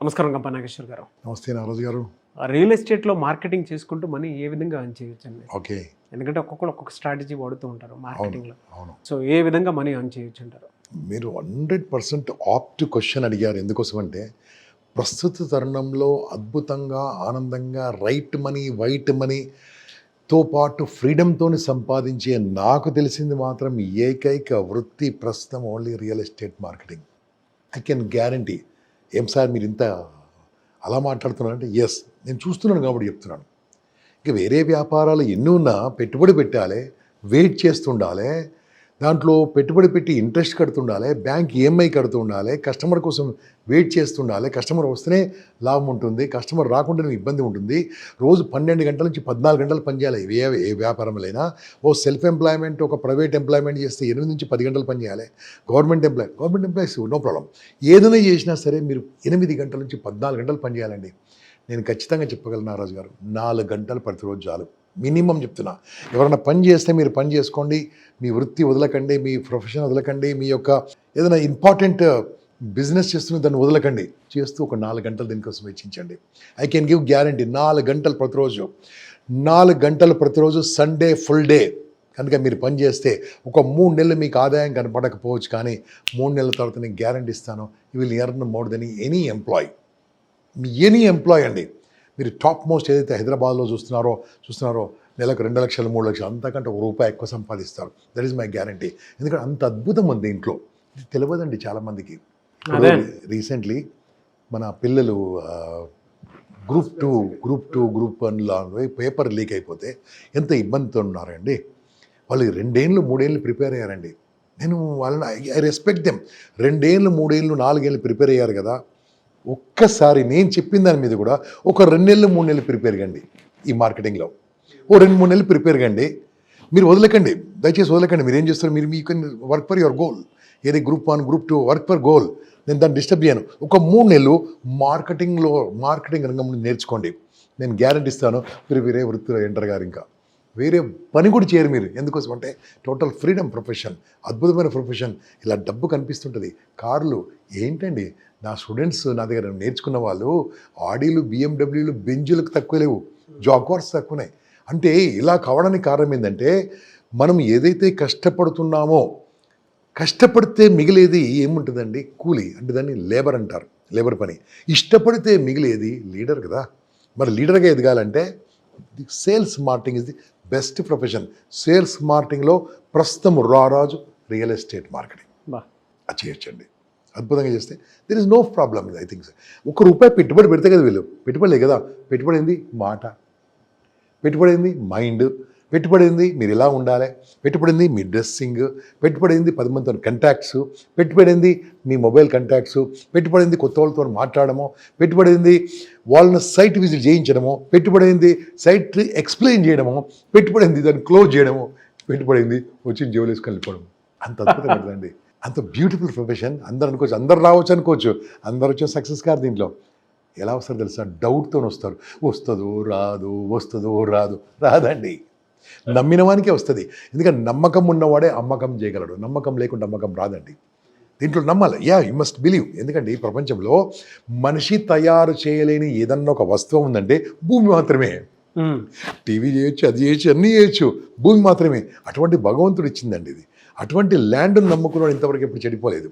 నమస్కారం గంప నాగేశ్వర్ గారు. నమస్తే నారాజు గారు. రియల్ ఎస్టేట్లో మార్కెటింగ్ చేసుకుంటూ మనీ ఏ విధంగా ఎర్న్ చేయొచ్చండి? ఓకే. ఎందుకంటే ఒక్కొక్కరు ఒక్కొక్క స్ట్రాటజీ వాడుతూ ఉంటారు మార్కెటింగ్లో. అవును. సో ఏ విధంగా మనీ ఎర్న్ చేయొచ్చు అంటారు? మీరు 100% ఆప్ట్ క్వశ్చన్ అడిగారు. ఎందుకోసం అంటే ప్రస్తుత తరుణంలో అద్భుతంగా ఆనందంగా రైట్ మనీ వైట్ మనీతో పాటు ఫ్రీడమ్తో సంపాదించే నాకు తెలిసింది మాత్రం ఏకైక వృత్తి ప్రస్తుతం only real estate marketing. I can guarantee. ఏం సార్ మీరు ఇంత అలా మాట్లాడుతున్నారంటే ఎస్, నేను చూస్తున్నాను కాబట్టి చెప్తున్నాను. ఇక వేరే వ్యాపారాలు ఎన్ని ఉన్నా పెట్టుబడి పెట్టాలి, వెయిట్ చేస్తుండాలి, దాంట్లో పెట్టుబడి పెట్టి ఇంట్రెస్ట్ కడుతుండాలి, బ్యాంక్ ఈఎంఐ కడుతుండాలి, కస్టమర్ కోసం వెయిట్ చేస్తుండాలి, కస్టమర్ వస్తేనే లాభం ఉంటుంది, కస్టమర్ రాకుండానే ఇబ్బంది ఉంటుంది. రోజు 12 గంటల నుంచి 14 గంటలు పనిచేయాలి. ఏ వ్యాపారంలో ఓ సెల్ఫ్ ఎంప్లాయ్మెంట్, ఒక ప్రైవేట్ ఎంప్లాయ్మెంట్ చేస్తే 8 నుంచి 10 గంటలు పనిచేయాలి. Government employees no problem. ఏదైనా చేసినా సరే మీరు 8 గంటల నుంచి 14 గంటలు పనిచేయాలండి. నేను ఖచ్చితంగా చెప్పగలను నారాజు గారు, 4 గంటలు ప్రతిరోజు చాలు. మినిమం చెప్తున్నా. ఎవరైనా పని చేస్తే మీరు పని చేసుకోండి, మీ వృత్తి వదలకండి, మీ ప్రొఫెషన్ వదలకండి, మీ యొక్క ఏదైనా ఇంపార్టెంట్ బిజినెస్ చేస్తున్న దాన్ని వదలకండి. చేస్తూ ఒక 4 గంటలు దీనికోసం వెచ్చించండి. I can give guarantee. 4 గంటలు ప్రతిరోజు, 4 గంటలు ప్రతిరోజు, సండే ఫుల్ డే కనుక మీరు పని చేస్తే ఒక 3 నెలలు మీకు ఆదాయం కనపడకపోవచ్చు, కానీ 3 నెలల తర్వాత నేను గ్యారంటీ ఇస్తాను, you will earn more than any employee. అండి. మీరు టాప్ మోస్ట్ ఏదైతే హైదరాబాద్లో చూస్తున్నారో నెలకు 2 లక్షలు 3 లక్షలు, అంతకంటే ₹1 ఎక్కువ సంపాదిస్తారు. That is my guarantee. ఎందుకంటే అంత అద్భుతం ఉంది ఇంట్లో. ఇది తెలియదండి చాలామందికి. రీసెంట్లీ మన పిల్లలు గ్రూప్ 1లో పేపర్ లీక్ అయిపోతే ఎంత ఇబ్బందితో ఉన్నారండి. వాళ్ళు 2 ఏళ్ళు 3 ఏళ్ళు ప్రిపేర్ అయ్యారండి. నేను వాళ్ళని ఐ రెస్పెక్ట్ దెమ్. 2 ఏళ్ళు 3 ఏళ్ళు 4 ఏళ్ళు ప్రిపేర్ అయ్యారు కదా. ఒక్కసారి నేను చెప్పిన దాని మీద కూడా ఒక 2 నెలలు 3 నెలలు ప్రిపేర్ కండి. ఈ మార్కెటింగ్లో ఓ 2-3 నెలలు ప్రిపేర్ కండి. మీరు వదలకండి, దయచేసి వదలకండి. మీరు ఏం చేస్తారు, మీరు can work for your goal. ఏది group 1 group 2 work for goal. నేను దాన్ని డిస్టర్బ్ చేయను. ఒక 3 నెలలు మార్కెటింగ్ రంగంలో నేర్చుకోండి. నేను గ్యారంటీ ఇస్తాను, మీరు వేరే వృత్తిలో ఎంటర్ గారు, ఇంకా వేరే పని కూడా చేయరు మీరు. ఎందుకోసం అంటే టోటల్ ఫ్రీడమ్ ప్రొఫెషన్, అద్భుతమైన ప్రొఫెషన్. ఇలా డబ్బు కనిపిస్తుంటుంది. కార్లు ఏంటండి, నా స్టూడెంట్స్ నా దగ్గర నేర్చుకున్న వాళ్ళు ఆడీలు, బిఎండబ్ల్యూలు, బెంజులకు తక్కువ లేవు, జాగ్వార్స్ తక్కువనే. అంటే ఇలా కావడానికి కారణం ఏంటంటే మనం ఏదైతే కష్టపడుతున్నామో, కష్టపడితే మిగిలేది ఏముంటుందండి, కూలీ. అంటే దాన్ని లేబర్ అంటారు, లేబర్ పని. ఇష్టపడితే మిగిలేది లీడర్ కదా. మరి లీడర్గా ఎదగాలంటే sales marketing is the best profession. Sales మార్కెటింగ్లో ప్రస్తుతం రారాజు రియల్ ఎస్టేట్ మార్కెటింగ్. అది చేయొచ్చండి. అద్భుతంగా చేస్తే there is no problem. I think ₹1 పెట్టుబడి పెడితే కదా వీళ్ళు, పెట్టుబడి కదా. పెట్టుబడి ఏంది మాట, పెట్టుబడి ఏంది మైండ్, పెట్టుబడి ఏంది మీరు ఇలా ఉండాలి, పెట్టుబడి ఏంది మీ డ్రెస్సింగ్, పెట్టుబడి ఏంది 10 మందితో కంటాక్ట్స్, పెట్టుబడి ఏంది మీ మొబైల్ కంటాక్ట్స్, పెట్టుబడి ఏంది కొత్త వాళ్ళతో మాట్లాడము, పెట్టుబడి ఏంది వాళ్ళని సైట్ విజిట్ చేయించడము, పెట్టుబడి ఏంది సైట్ ఎక్స్ప్లెయిన్ చేయడము, పెట్టుబడి ఏంది దాన్ని క్లోజ్ చేయడము, పెట్టుబడి ఏంది వచ్చి జేబులు వేసుకొని వెళ్ళిపోవడం. అంత అద్భుతంగా ఉంటుందండి. అంత బ్యూటిఫుల్ ప్రొఫెషన్. అందరు అనుకోవచ్చు, అందరు రావచ్చు అనుకోవచ్చు, అందరు వచ్చే సక్సెస్ కాదు. దీంట్లో ఎలా వస్తారో తెలుసా, డౌట్తో వస్తారు. వస్తుందో రాదు. రాదండి, నమ్మిన వానికే వస్తుంది. ఎందుకంటే నమ్మకం ఉన్నవాడే అమ్మకం చేయగలడు. నమ్మకం లేకుండా అమ్మకం రాదండి. దీంట్లో నమ్మాలి. You must believe. ఎందుకంటే ఈ ప్రపంచంలో మనిషి తయారు చేయలేని ఏదన్నా ఒక వస్తువు ఉందంటే భూమి మాత్రమే. టీవీ చేయొచ్చు, అది చేయొచ్చు, అన్నీ చేయొచ్చు, భూమి మాత్రమే. అటువంటి భగవంతుడు ఇచ్చిందండి ఇది. అటువంటి ల్యాండ్ను నమ్ముకున్నాడు ఇంతవరకు ఎప్పుడు చెడిపోలేదు.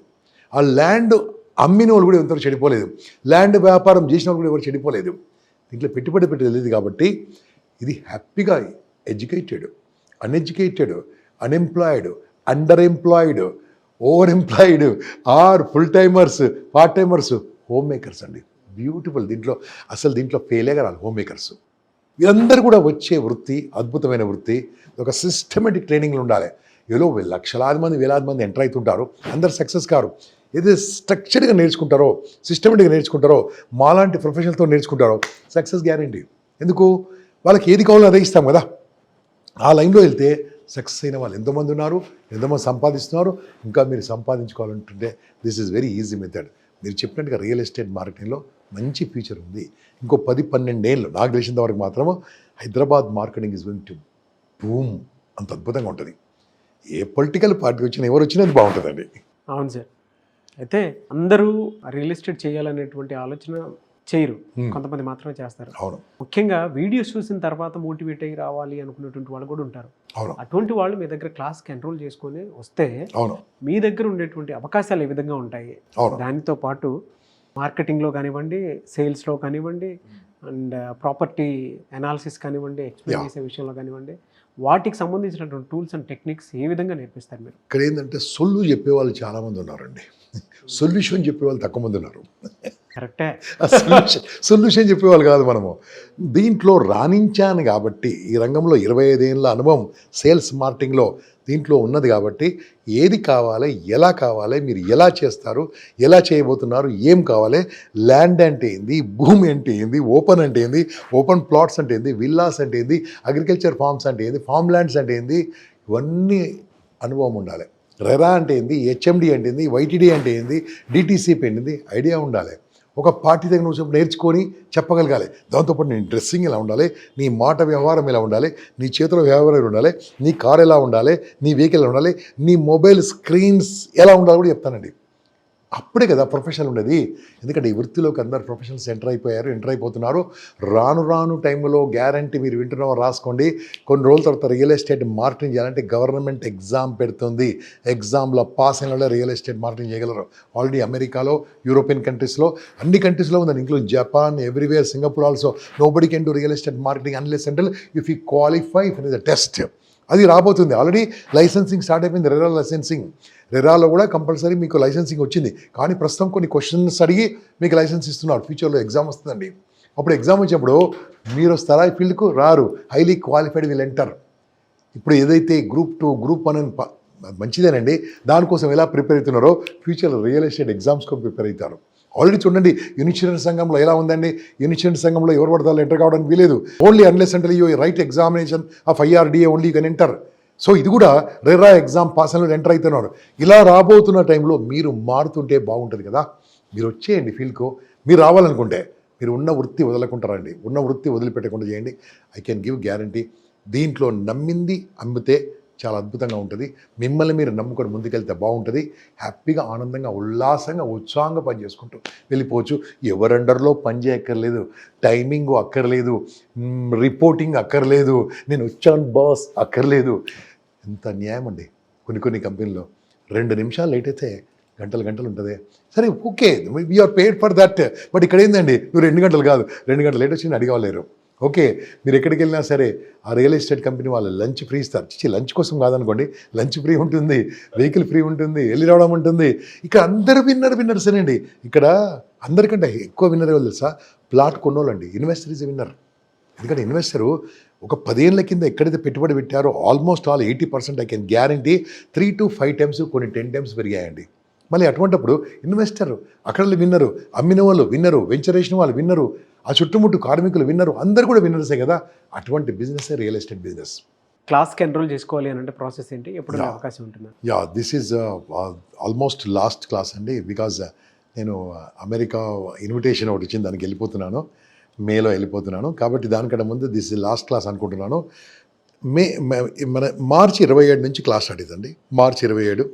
ఆ ల్యాండ్ అమ్మిన వాళ్ళు కూడా ఇంతవరకు చెడిపోలేదు. ల్యాండ్ వ్యాపారం చేసిన వాళ్ళు కూడా ఎవరు చెడిపోలేదు. దీంట్లో పెట్టుబడి పెట్టలేదు. కాబట్టి ఇది హ్యాపీగా educated, uneducated, unemployed, under employed, over employed, or full timers, part timers, home makers అండి. బ్యూటిఫుల్. దీంట్లో ఫెయిలే కాదు హోమ్ మేకర్స్. వీరందరూ కూడా వచ్చే వృత్తి అద్భుతమైన వృత్తి. ఒక సిస్టమేటిక్ ట్రైనింగ్లు ఉండాలి. ఏదో లక్షలాది మంది వేలాది మంది ఎంటర్ అవుతుంటారు, అందరు సక్సెస్ కారు. ఏదైతే స్ట్రక్చర్డ్గా నేర్చుకుంటారో, సిస్టమేటిక్గా నేర్చుకుంటారో, మాలాంటి ప్రొఫెషనల్తో నేర్చుకుంటారో సక్సెస్ గ్యారంటీ. ఎందుకు, వాళ్ళకి ఏది కావాలో అదే ఇస్తాం కదా. ఆ లైన్లో వెళ్తే సక్సెస్ అయిన వాళ్ళు ఎంతోమంది ఉన్నారు, ఎంతోమంది సంపాదిస్తున్నారు. ఇంకా మీరు సంపాదించుకోవాలంటుంటే this is very easy method. మీరు చెప్పినట్టుగా రియల్ ఎస్టేట్ మార్కెటింగ్లో మంచి ఫ్యూచర్ ఉంది. ఇంకో 10-12 ఏళ్ళు నాకు తెలిసినంత వరకు మాత్రము Hyderabad marketing is going to boom. అంత అద్భుతంగా ఉంటుంది. ఏ పొలిటికల్ పార్టీ వచ్చినా, ఎవరు వచ్చినా అది బాగుంటుందండి. అవును సార్. అయితే అందరూ రియల్ ఎస్టేట్ చేయాలనేటువంటి ఆలోచన చేయరు, Hmm. కొంతమంది మాత్రమే చేస్తారు. అవును ముఖ్యంగా వీడియోస్ చూసిన తర్వాత మోటివేట్ అయ్యి రావాలి అనుకునేటువంటి వాళ్ళు కూడా ఉంటారు. అవును అటువంటి వాళ్ళు మీ దగ్గర క్లాస్కి ఎన్రోల్ చేసుకొని వస్తే అవును మీ దగ్గర ఉండేటువంటి అవకాశాలు ఏ విధంగా ఉంటాయి? అవును దానితో పాటు మార్కెటింగ్లో కానివ్వండి, సేల్స్లో కానివ్వండి, అండ్ ప్రాపర్టీ అనాలిసిస్ కానివ్వండి, ఎక్స్ప్లెయిన్ చేసే విషయంలో కానివ్వండి, వాటికి సంబంధించినటువంటి టూల్స్ అండ్ టెక్నిక్స్ ఏ విధంగా నేర్పిస్తారు మీరు? ఇక్కడ ఏంటంటే చెప్పేవాళ్ళు చాలామంది ఉన్నారండి. సొల్యూషన్ చెప్పేవాళ్ళు తక్కువ మంది ఉన్నారు. కరెక్టే. సొల్యూషన్ చెప్పేవాళ్ళు కాదు మనము. దీంట్లో రాణించాను కాబట్టి, ఈ రంగంలో 25 ఏళ్ళ అనుభవం సేల్స్ మార్కెటింగ్లో దీంట్లో ఉన్నది కాబట్టి, ఏది కావాలి, ఎలా కావాలి, మీరు ఎలా చేస్తారు, ఎలా చేయబోతున్నారు, ఏం కావాలి, ల్యాండ్ అంటే ఏంది, భూమి అంటే ఏంది, ఓపెన్ అంటే ఏంది, ఓపెన్ ప్లాట్స్ అంటే ఏంది, విల్లాస్ అంటే ఏంది, అగ్రికల్చర్ ఫార్మ్స్ అంటే ఏంది, ఫార్మ్ ల్యాండ్స్ అంటే ఏంది, ఇవన్నీ అనుభవం ఉండాలి. రెరా అంటే ఏంది, హెచ్ఎండి అంటే ఏంది, వైటీడీ అంటే ఏంది, డిటీసీపీ ఏంది, ఐడియా ఉండాలి. ఒక పార్టీ దగ్గర నువ్వు నేర్చుకొని చెప్పగలగాలి. దాంతోపాటు నీ డ్రెస్సింగ్ ఎలా ఉండాలి, నీ మాట వ్యవహారం ఎలా ఉండాలి, నీ చేతుల వ్యవహారం ఎలా ఉండాలి, నీ కార్ ఎలా ఉండాలి, నీ వెహికల్ ఎలా ఉండాలి, నీ మొబైల్ స్క్రీన్స్ ఎలా ఉండాలి కూడా చెప్తానండి. అప్పుడే కదా ప్రొఫెషనల్ ఉండేది. ఎందుకంటే ఈ వృత్తిలోకి అందరు ప్రొఫెషనల్స్ ఎంటర్ అయిపోతున్నారు. రాను రాను టైంలో గ్యారంటీ మీరు వింటున్నారో రాసుకోండి. కొన్ని రోజుల తర్వాత రియల్ ఎస్టేట్ మార్కెటింగ్ చేయాలంటే గవర్నమెంట్ ఎగ్జామ్ పెడుతుంది. ఎగ్జామ్లో పాస్ అయిన వాళ్ళే రియల్ ఎస్టేట్ మార్కెటింగ్ చేయగలరు. ఆల్రెడీ అమెరికాలో, యూరోపియన్ కంట్రీస్లో, అన్ని కంట్రీస్లో ఉందండి, include Japan, everywhere, Singapore also. Nobody can do real estate marketing unless until if you qualify for the test. అది రాబోతుంది. ఆల్రెడీ లైసెన్సింగ్ స్టార్ట్ అయిపోయింది. రెరా లైసెన్సింగ్, రెరాలో కూడా కంపల్సరీ మీకు లైసెన్సింగ్ వచ్చింది. కానీ ప్రస్తుతం కొన్ని క్వశ్చన్స్ అడిగి మీకు లైసెన్స్ ఇస్తున్నారు. ఫ్యూచర్లో ఎగ్జామ్ వస్తుందండి. అప్పుడు ఎగ్జామ్ వచ్చినప్పుడు మీరు వస్తారా ఈ ఫీల్డ్కు? రారు. Highly qualified will enter. ఇప్పుడు ఏదైతే గ్రూప్ 2, గ్రూప్ 1 మంచిదేనండి. దానికోసం ఎలా ప్రిపేర్ అవుతున్నారో ఫ్యూచర్లో రియల్ ఎస్టేట్ ఎగ్జామ్స్కి ప్రిపేర్ అవుతారు. ఆల్రెడీ చూడండి ఇన్సూరెన్స్ రంగంలో ఎలా ఉందండి. ఇన్సూరెన్స్ రంగంలో ఎవరు పడతారు ఎంటర్ కావడానికి వీలేదు. ఓన్లీ అన్లెస్ అంటే you right examination of IRDA only you can enter. So ఇది కూడా రెరా ఎగ్జామ్ పాస్ అయిన ఎంటర్ అవుతున్నారు. ఇలా రాబోతున్న టైంలో మీరు మారుతుంటే బాగుంటుంది కదా. మీరు వచ్చేయండి ఫీల్డ్కు. మీరు రావాలనుకుంటే మీరు ఉన్న వృత్తి వదలకుంటారండి. ఉన్న వృత్తి వదిలిపెట్టకుండా చేయండి. I can give guarantee. దీంట్లో నమ్మింది అమ్మితే చాలా అద్భుతంగా ఉంటుంది. మిమ్మల్ని మీరు నమ్ముకొని ముందుకెళ్తే బాగుంటుంది. హ్యాపీగా, ఆనందంగా, ఉల్లాసంగా, ఉత్సాహంగా పని చేసుకుంటూ వెళ్ళిపోవచ్చు. ఎవరి అండర్లో పని చేయక్కర్లేదు, టైమింగ్ అక్కర్లేదు, రిపోర్టింగ్ అక్కర్లేదు, నేను వచ్చాను బాస్ అక్కర్లేదు. ఎంత న్యాయం అండి. కొన్ని కంపెనీలో 2 నిమిషాలు లేట్ అయితే గంటలు ఉంటుంది. సరే okay, we are paid for that. But ఇక్కడ ఏందండి, నువ్వు 2 గంటలు కాదు, 2 గంటలు లేట్ వచ్చి అడిగలేరు. ఓకే, మీరు ఎక్కడికి వెళ్ళినా సరే ఆ రియల్ ఎస్టేట్ కంపెనీ వాళ్ళు లంచ్ ఫ్రీ ఇస్తారు. లంచ్ కోసం కాదనుకోండి, లంచ్ ఫ్రీ ఉంటుంది, వెహికల్ ఫ్రీ ఉంటుంది, వెళ్ళి రావడం ఉంటుంది. ఇక్కడ అందరు విన్నర్సేనండి. ఇక్కడ అందరికంటే ఎక్కువ విన్నర్ ఎవరు తెలుసా? ప్లాట్ కొన్నోళ్ళండి. Investor is winner. ఎందుకంటే ఇన్వెస్టరు ఒక 10 ఏళ్ళ కింద ఎక్కడైతే పెట్టుబడి పెట్టారో almost all 80% I can guarantee 3 to 5 times, కొన్ని 10 times పెరిగాయండి. మళ్ళీ అటువంటిప్పుడు ఇన్వెస్టర్ అక్కడ విన్నరు, అమ్మిన వాళ్ళు విన్నరు, వెంచర్ వేసిన వాళ్ళు విన్నరు, ఆ చుట్టుముట్టు కార్మికులు విన్నరు, అందరు కూడా విన్నర్సే కదా. అటువంటి బిజినెస్ రియల్ ఎస్టేట్ బిజినెస్. క్లాస్కి ఎన్రోల్ చేసుకోవాలి అని అంటే ప్రాసెస్ ఏంటి, ఎప్పుడు అవకాశం ఉంటుంది? This is almost last class అండి. బికాజ్ నేను అమెరికా ఇన్విటేషన్ ఒకటి ఇచ్చింది, దానికి వెళ్ళిపోతున్నాను. మేలో వెళ్ళిపోతున్నాను కాబట్టి దానికంటే ముందు దిస్ ఇస్ లాస్ట్ క్లాస్ అనుకుంటున్నాను. మన మార్చి 27 నుంచి క్లాస్ స్టార్ట్ అవుతుంది. మార్చి 27,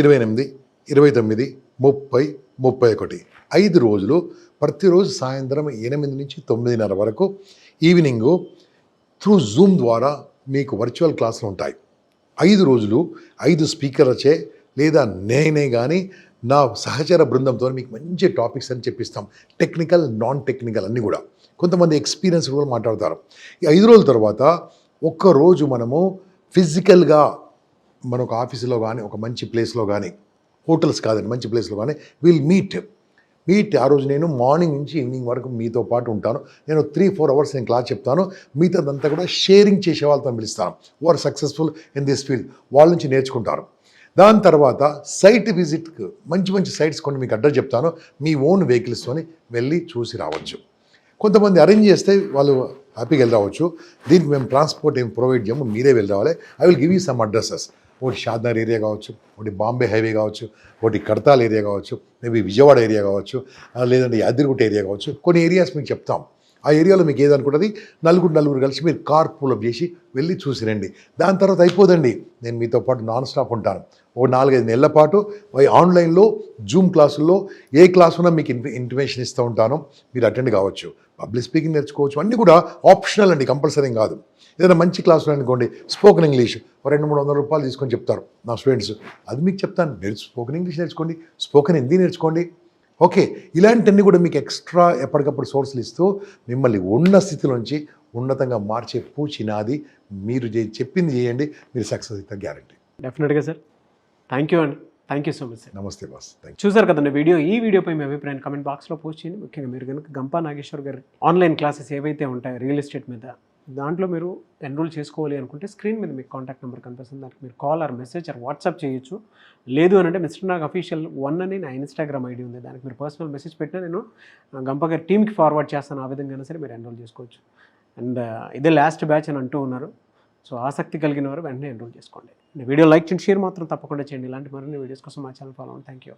28, 29, 30, 31 5 రోజులు. ప్రతిరోజు సాయంత్రం 8 నుంచి 9:30 వరకు ఈవినింగు త్రూ జూమ్ ద్వారా మీకు వర్చువల్ క్లాసులు ఉంటాయి. 5 రోజులు 5 స్పీకర్లచే లేదా నేనే కానీ నా సహచర బృందంతో మీకు మంచి టాపిక్స్ అని చెప్పిస్తాం. టెక్నికల్, నాన్ టెక్నికల్ అన్నీ కూడా. కొంతమంది ఎక్స్పీరియన్స్ కూడా మాట్లాడతారు. ఈ 5 రోజుల తర్వాత ఒక్కరోజు మనము ఫిజికల్గా మన ఒక ఆఫీసులో కానీ, ఒక మంచి ప్లేస్లో కానీ, హోటల్స్ కాదండి, మంచి ప్లేస్లో కానీ విల్ మీట్. ఆ రోజు నేను మార్నింగ్ నుంచి ఈవినింగ్ వరకు మీతో పాటు ఉంటాను. నేను 3-4 hours నేను క్లాస్ చెప్తాను. మిగతాదంతా కూడా షేరింగ్ చేసే వాళ్ళతో పిలుస్తాను. వారు సక్సెస్ఫుల్ ఇన్ దిస్ ఫీల్డ్, వాళ్ళ నుంచి నేర్చుకుంటారు. దాని తర్వాత సైట్ విజిట్కి మంచి సైట్స్ కొన్ని మీకు అడ్రస్ చెప్తాను. మీ ఓన్ వెహికల్స్తోని వెళ్ళి చూసి రావచ్చు. కొంతమంది అరేంజ్ చేస్తే వాళ్ళు హ్యాపీగా వెళ్ళి రావచ్చు. దీనికి మేము ట్రాన్స్పోర్ట్ ఏం ప్రొవైడ్ చేయము, మీరే వెళ్ళి రావాలి. I will give you some addresses. ఒకటి షాద్నగర్ ఏరియా కావచ్చు, ఒకటి బాంబే హైవే కావచ్చు, ఒకటి కడతాల్ ఏరియా కావచ్చు, మేబీ విజయవాడ ఏరియా కావచ్చు, లేదంటే యాదగిరిగుట్ట ఏరియా కావచ్చు. కొన్ని ఏరియాస్ మీకు చెప్తాం. ఆ ఏరియాలో మీకు ఏదనుకుంటుంది, నలుగురు కలిసి మీరు కార్ పుల్అప్ చేసి వెళ్ళి చూసి రండి. దాని తర్వాత అయిపోదండి, నేను మీతో పాటు నాన్ స్టాప్ ఉంటాను. ఓ 4-5 నెలల పాటు ఆన్లైన్లో జూమ్ క్లాసుల్లో ఏ క్లాస్ ఉన్నా మీకు ఇంటిమేషన్ ఇస్తూ ఉంటాను, మీరు అటెండ్ కావచ్చు. పబ్లిక్ స్పీకింగ్ నేర్చుకోవచ్చు, అన్నీ కూడా ఆప్షనల్ అండి, కంపల్సరీ కాదు. ఏదైనా మంచి క్లాసులు అనుకోండి, స్పోకెన్ ఇంగ్లీష్ 200-300 రూపాయలు తీసుకొని చెప్తారు నా స్టూడెంట్స్, అది మీకు చెప్తాను. మీరు స్పోకెన్ ఇంగ్లీష్ నేర్చుకోండి, స్పోకెన్ హిందీ నేర్చుకోండి. ఓకే, ఇలాంటివన్నీ కూడా మీకు ఎక్స్ట్రా ఎప్పటికప్పుడు సోర్సులు ఇస్తూ మిమ్మల్ని ఉన్న స్థితిలోంచి ఉన్నతంగా మార్చే పూచి నాది. మీరు చెప్పింది చేయండి, మీరు సక్సెస్ అవుతారు, గ్యారంటీ. డెఫినెట్గా సార్. థ్యాంక్ యూ అండి. Thank you so much sir. నమస్తే బాస్. Thank you. చూసారు కదండి ఈ వీడియోపై మీ అభిప్రాయాన్ని కమెంట్ బాక్స్లో పోస్ట్ చేయండి. ముఖ్యంగా మీరు కనుక గంపా నాగేశ్వర్ గారి ఆన్లైన్ క్లాసెస్ ఏవైతే ఉంటాయో రియల్ ఎస్టేట్ మీద, దాంట్లో మీరు ఎన్రోల్ చేసుకోవాలి అనుకుంటే స్క్రీన్ మీద మీకు కాంటాక్ట్ నెంబర్ కనిపిస్తుంది, దానికి మీరు call or message or WhatsApp చేయొచ్చు. లేదు అని అంటే మిస్టర్ నాగ్ అఫీషియల్ 1 అని నా ఇన్స్టాగ్రామ్ ఐడి ఉంది, దానికి మీరు పర్సనల్ మెసేజ్ పెట్టినా నేను గంపా గారి టీమ్కి ఫార్వర్డ్ చేస్తాను. ఆ విధంగా సరే మీరు ఎన్రోల్ చేసుకోవచ్చు. అండ్ ఇదే లాస్ట్ బ్యాచ్ అని అంటూ ఉన్నారు. సో ఆసక్తి కలిగిన వారు వెంటనే ఎన్రోల్ చేసుకోండి. వీడియో లైక్ చేయండి, షేర్ మాత్రం తప్పకుండా చేయండి. ఇలాంటి మరిన్ని వీడియోస్ కోసం మా ఛానల్ ఫాలో అవ్వండి. Thank you.